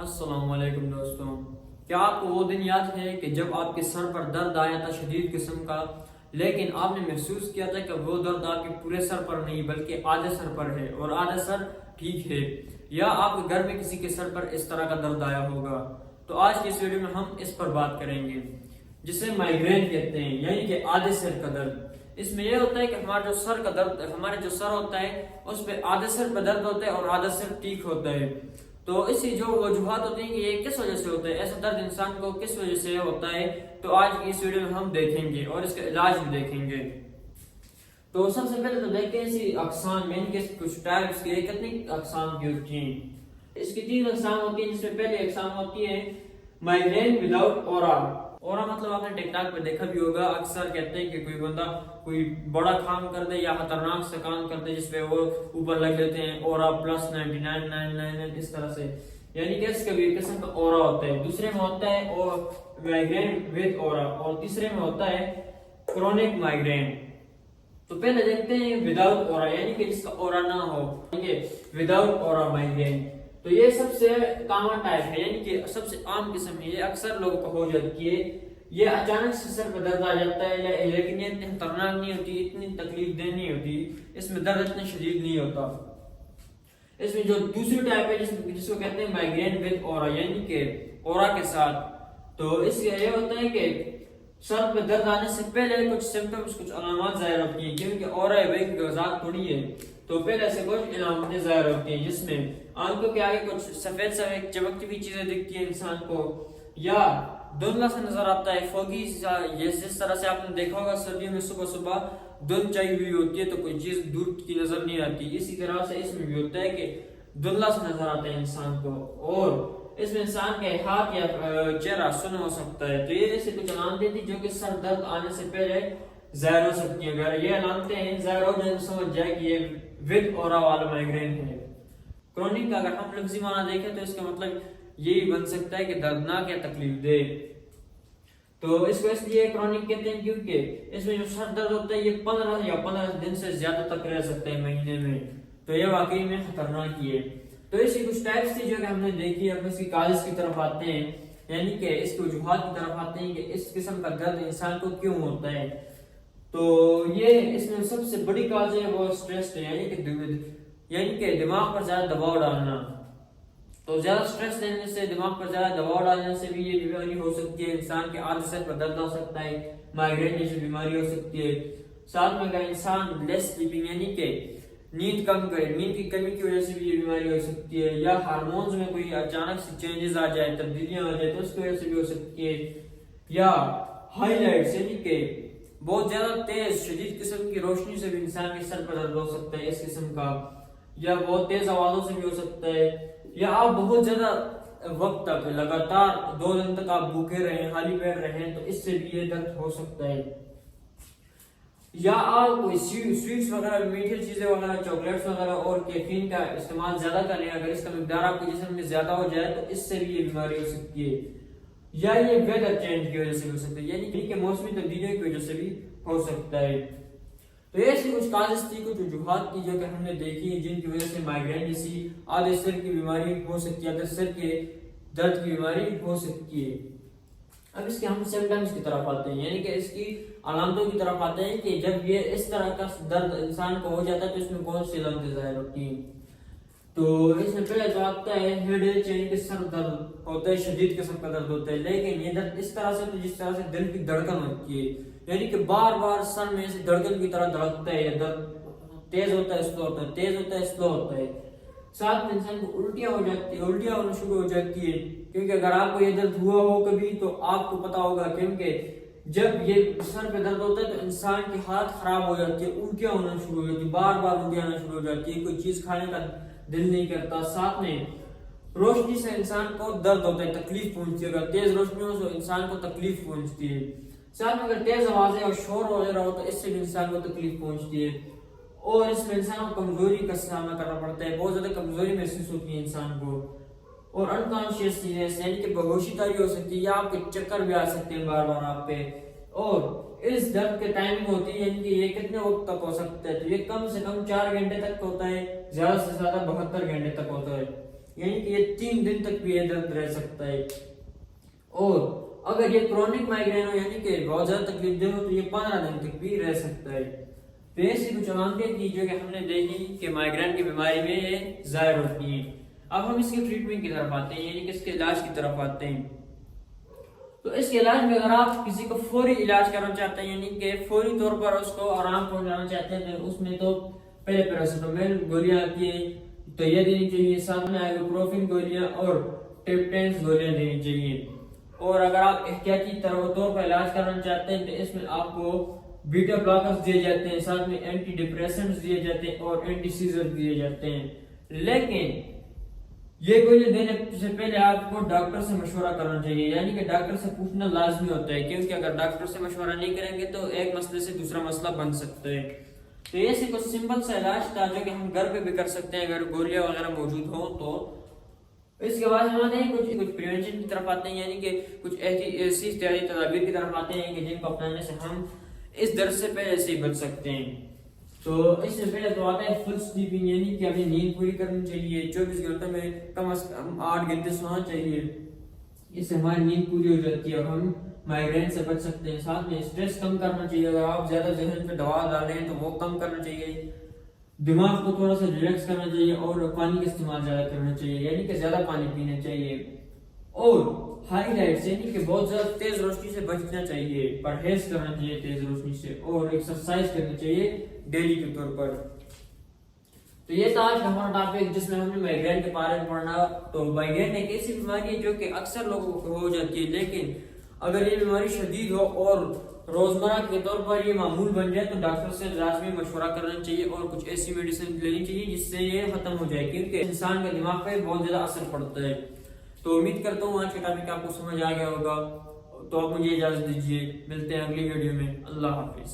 السلام علیکم دوستوں، کیا آپ کو وہ دن یاد ہے کہ جب آپ کے سر پر درد آیا تھا شدید قسم کا، لیکن آپ نے محسوس کیا تھا کہ وہ درد آپ کے پورے سر پر نہیں بلکہ آدھے سر پر ہے اور آدھا سر ٹھیک ہے؟ یا آپ کے گھر میں کسی کے سر پر اس طرح کا درد آیا ہوگا؟ تو آج کی اس ویڈیو میں ہم اس پر بات کریں گے، جسے مائیگرین کہتے ہیں، یعنی کہ آدھے سر کا درد۔ اس میں یہ ہوتا ہے کہ ہمارا جو سر کا درد، ہمارے جو سر ہوتا ہے اس پہ آدھے سر پہ درد ہوتا ہے اور آدھا سر ٹھیک ہوتا ہے۔ تو اسی جو وجوہات ہوتی ہیں کہ یہ کس وجہ سے ہوتا ہے، ایسا درد انسان کو کس وجہ سے ہوتا ہے، تو آج کی اس ویڈیو میں ہم دیکھیں گے اور اس کا علاج بھی دیکھیں گے۔ تو سب سے پہلے تو دیکھتے ہیں اسی اقسام، یعنی کہ کچھ ٹائپس کے کتنی اقسام کی ہوتی ہیں۔ اس کی 3 اقسام ہوتی ہیں، جس میں پہلی اقسام ہوتی ہے مائیگرین وداؤٹ اورا۔ اورا مطلب آپ نے ٹک ٹاک پہ دیکھا بھی ہوگا، اکثر کہتے ہیں کہ کوئی بندہ کوئی بڑا کام کر دے یا خطرناک سے کام کر دے جس پہ وہ اوپر لگ دیتے ہیں اورا پلس 99 اس طرح سے، یعنی کہ اس کا بھی قسم کا اورا ہوتا ہے۔ دوسرے میں ہوتا ہے اور مائیگرین ود اورا، اور تیسرے میں ہوتا ہے کرونک مائیگرین۔ تو پہلے دیکھتے ہیں وداؤٹ اورا، یعنی کہ جس کا اورا نہ ہو، یعنی کہ وداؤٹ اورا مائیگرین۔ تو یہ سب سے کامن ٹائپ ہے، یعنی کہ سب سے عام قسم ہے، یہ اکثر لوگوں کو ہو جاتی ہے۔ یہ اچانک سے سر پہ درد آ جاتا ہے، لیکن یہ اتنی خطرناک نہیں ہوتی، اتنی تکلیف دہ نہیں ہوتی، اس میں درد اتنا شدید نہیں ہوتا۔ اس میں جو دوسری ٹائپ ہے جس کو کہتے ہیں مائیگرین ود اورا، یعنی کہ اورا کے ساتھ، تو اس کا یہ ہوتا ہے کہ سر پہ درد آنے سے پہلے کچھ سمپٹمز، کچھ علامات ظاہر ہوتی ہیں، کیونکہ اورا ایک ذات تھوڑی ہے، تو پہلے سے کچھ علامتیں ظاہر ہوتی ہیں، جس میں آنکھوں کے آگے کچھ سفید سفید چمکتی ہوئی چیزیں دکھتی ہیں انسان کو، یا دھندلا سا نظر آتا ہے، فوگی سا، جس طرح سے آپ نے دیکھا ہوگا سردیوں میں صبح صبح دھند چائی ہوئی ہوتی ہے تو کوئی چیز دور کی نظر نہیں آتی، اسی طرح سے اس میں بھی ہوتا ہے کہ دھندلا سا نظر آتا ہے انسان کو، اور اس میں انسان کے ہاتھ یا چہرہ سن ہو سکتا ہے۔ تو یہ ایسے کچھ علامتیں تھیں جو کہ سر درد آنے سے پہلے ظاہر ہو سکتی ہیں۔ اگر یہ علامتیں ظاہر ہو جائیں تو سمجھ جائے کہ یہ ود اورا والا مائیگرین ہے۔ کرونک کا اگر ہم لفظی معنی دیکھیں تو اس کا مطلب یہی بن سکتا ہے کہ دردناک یا تکلیف دہ۔ تو اس کو اس لیے کرونک کہتے ہیں کیونکہ اس میں جو سر درد ہوتا ہے یہ 15 دن سے زیادہ تک رہ سکتا ہے مہینے میں، تو یہ واقعی میں خطرناک ہی ہے۔ تو اس کی کچھ ٹائپس تھی جو کہ ہم نے دیکھی، اب اس کی کاز کی طرف آتے ہیں، یعنی کہ اس کی وجوہات کی طرف آتے ہیں کہ اس قسم کا درد انسان کو کیوں ہوتا ہے۔ تو یہ اس میں سب سے بڑی کاز ہے وہ سٹریس ہے، یعنی کہ دماغ پر زیادہ دباؤ ڈالنا۔ تو زیادہ سٹریس دینے سے، دماغ پر زیادہ دباؤ ڈالنے سے بھی یہ بیماری ہو سکتی ہے، انسان کے آدھے سر پر درد ہو سکتا ہے، مائیگرین جیسی بیماری ہو سکتی ہے۔ ساتھ میں اگر انسان لیس سلیپنگ، یعنی کہ نیند کم کرے، نیند کی کمی کی وجہ سے بھی یہ بیماری ہو سکتی ہے، یا ہارمونز میں کوئی اچانک سے چینجز آ جائے، تبدیلیاں آ جائے تو اس کی وجہ سے بھی ہو سکتی ہے، یا ہائی لائٹس، یعنی کہ بہت زیادہ تیز شدید قسم کی روشنی سے بھی انسان کے سر پر درد ہو سکتا ہے اس قسم کا، یا بہت تیز آوازوں سے بھی ہو سکتا ہے، یا آپ بہت زیادہ وقت تک لگاتار 2 دن تک آپ بھوکے رہیں، خالی پیٹ رہیں تو اس سے بھی یہ درد ہو سکتا ہے، یا آپ کوئی سویٹس وغیرہ، میٹھی چیزیں وغیرہ، چاکلیٹس وغیرہ اور کیفین کا استعمال زیادہ کریں، اگر اس کا مقدار آپ کے جسم میں زیادہ ہو جائے تو اس سے بھی یہ بیماری ہو سکتی ہے، یا یہ ویدر چینج کی وجہ سے ہو سکتا ہے، یعنی کہ موسمی تبدیلیوں کی وجہ سے بھی ہو سکتا ہے۔ تو یہ ایسی کچھ کازز تھی، کچھ وجوہات تھی جو کہ ہم نے دیکھی جن کی وجہ سے مائیگرین جیسی آدھے سر کی بیماری ہو سکتی ہے، آدھے سر کے درد کی بیماری ہو سکتی ہے۔ اب اس کے ہم سمپٹمز کی طرف آتے ہیں، یعنی کہ اس کی علامتوں کی طرف آتے ہیں کہ جب یہ اس طرح کا درد انسان کو ہو جاتا ہے تو اس میں کون سی علامتیں ظاہر ہوتی ہیں۔ تو اس میں پہلے جو آتا ہے ہیڈ ایچ، یعنی کہ سر درد ہوتا ہے، شدید قسم کا درد ہوتا ہے، لیکن یہ درد اس طرح سے ہوتا ہے جس طرح سے دل کی دھڑکن ہوتی ہے، یعنی کہ بار بار سر میں سے دھڑکن کی طرح دھڑکتا ہے، یہ درد تیز ہوتا ہے، سلو ہوتا ہے، تیز ہوتا ہے، سلو ہوتا ہے۔ ساتھ میں انسان کو الٹیاں ہو جاتی ہیں، الٹیاں ہونا شروع ہو جاتی ہے، کیونکہ اگر آپ کو یہ درد ہوا ہو کبھی تو آپ کو پتا ہوگا، کیونکہ جب یہ سر پہ درد ہوتا ہے تو انسان کی حالت خراب ہو جاتی ہے، الٹیاں ہونا شروع ہو جاتی ہے، بار بار الٹیاں ہونا شروع ہو جاتی ہے، کوئی چیز کھانے کا دل نہیں کرتا۔ ساتھ میں روشنی سے انسان کو درد ہوتا ہے، تکلیف پہنچتی ہے، اگر تیز روشنی ہو تو انسان کو تکلیف پہنچتی ہے۔ ساتھ میں اگر تیز آوازیں اور شور وغیرہ ہو تو اس سے بھی انسان کو تکلیف پہنچتی ہے، اور اس میں انسان کو کمزوری کا سامنا کرنا پڑتا ہے، بہت زیادہ کمزوری محسوس ہوتی ہے انسان کو، اور انکانشیسنیس، یعنی کہ بہوشی تاری ہو سکتی ہے، یا آپ کے چکر بھی آ سکتے ہیں بار بار آپ پہ۔ اور اس درد کے ٹائمنگ ہوتی ہے، یعنی کہ یہ کتنے وقت تک ہو سکتا ہے، تو یہ کم سے کم 4 گھنٹے تک ہوتا ہے، زیادہ سے زیادہ 72 گھنٹے تک ہوتا ہے۔ یعنی کہ یہ 3 دن تک بھی یہ درد رہ سکتا ہے. اور اگر یہ کرونک مائگرین ہو یعنی کہ بہت زیادہ تکلیف دہ ہو تو یہ 15 دن تک بھی رہ سکتا ہے. تو ایسی کچھ علامتیں تھی جو کہ ہم نے دیکھی کہ مائگرین کی بیماری میں یہ ظاہر ہوتی ہیں. اب ہم اس کی ٹریٹمنٹ کی طرف آتے ہیں یعنی کہ اس کے علاج کی طرف آتے ہیں. تو اس کے علاج میں اگر آپ کسی کو فوری علاج کرنا چاہتے ہیں یعنی کہ فوری طور پر اس کو آرام پہنچانا چاہتے ہیں تو اس میں تو پہلے پیراسیٹامول گولیاں آتی ہیں تو یہ دینی چاہیے، ساتھ میں آئبوپروفین گولیاں اور ٹرپٹینس گولیاں دینی چاہیے. اور اگر آپ احتیاطی طور پر علاج کرنا چاہتے ہیں تو اس میں آپ کو بیٹا بلاکرز دیے جاتے ہیں، ساتھ میں اینٹی ڈپریسنٹس دیے جاتے ہیں اور اینٹی سیزر دیے جاتے ہیں. لیکن یہ گولیاں دینے سے پہلے آپ کو ڈاکٹر سے مشورہ کرنا چاہیے، یعنی کہ ڈاکٹر سے پوچھنا لازمی ہوتا ہے، کیونکہ اگر ڈاکٹر سے مشورہ نہیں کریں گے تو ایک مسئلے سے دوسرا مسئلہ بن سکتا ہے. تو یہ سے کچھ سمپل سا علاج تھا جو کہ ہم گھر پہ بھی کر سکتے ہیں اگر گولیاں وغیرہ موجود ہوں تو. اس کے بعد ہم آتے ہیں کچھ پریونشن کی طرف آتے ہیں، یعنی کہ کچھ ایسی احتیاطی تدابیر کی طرف آتے ہیں کہ جن کو اپنانے سے ہم اس درد سے پہلے سے بچ سکتے ہیں. تو اس سے پہلے تو آتا ہے فل سلیپنگ، یعنی کہ اپنی نیند پوری کرنی چاہیے، 24 گھنٹوں میں کم از کم 8 گھنٹے سونا چاہیے. اس سے ہماری نیند پوری ہو جاتی ہے اور ہم مائگرین سے بچ سکتے ہیں. ساتھ میں اسٹریس کم کرنا چاہیے، اگر آپ زیادہ ذہن پہ دباؤ ڈالیں تو وہ کم کرنا چاہیے. دماغ کو تھوڑا سا ریلیکس کرنا چاہیے اور پانی کا استعمال زیادہ کرنا چاہیے، یعنی کہ زیادہ پانی پینا چاہیے. اور ہائی لائٹس یعنی کہ بہت زیادہ تیز روشنی سے بچنا چاہیے، پرہیز کرنا چاہیے تیز روشنی سے، اور ایکسرسائز کرنی چاہیے ڈیلی کے طور پر. تو یہ تھا آج کا ہمارا ٹاپک جس میں ہم نے مائگرین کے بارے میں پڑھنا. تو مائگرین ایک ایسی بیماری ہے جو کہ اکثر لوگوں کو ہو جاتی ہے، لیکن اگر یہ بیماری شدید ہو اور روزمرہ کے طور پر یہ معمول بن جائے تو ڈاکٹر سے لازمی مشورہ کرنا چاہیے اور کچھ ایسی میڈیسن لینی چاہیے جس سے یہ ختم ہو جائے، کیونکہ انسان کے دماغ پہ بہت زیادہ اثر پڑتا ہے. تو امید کرتا ہوں آج کا ٹاپک آپ کو سمجھ آ گیا ہوگا. تو آپ مجھے اجازت دیجیے، ملتے ہیں اگلی ویڈیو میں. اللہ حافظ.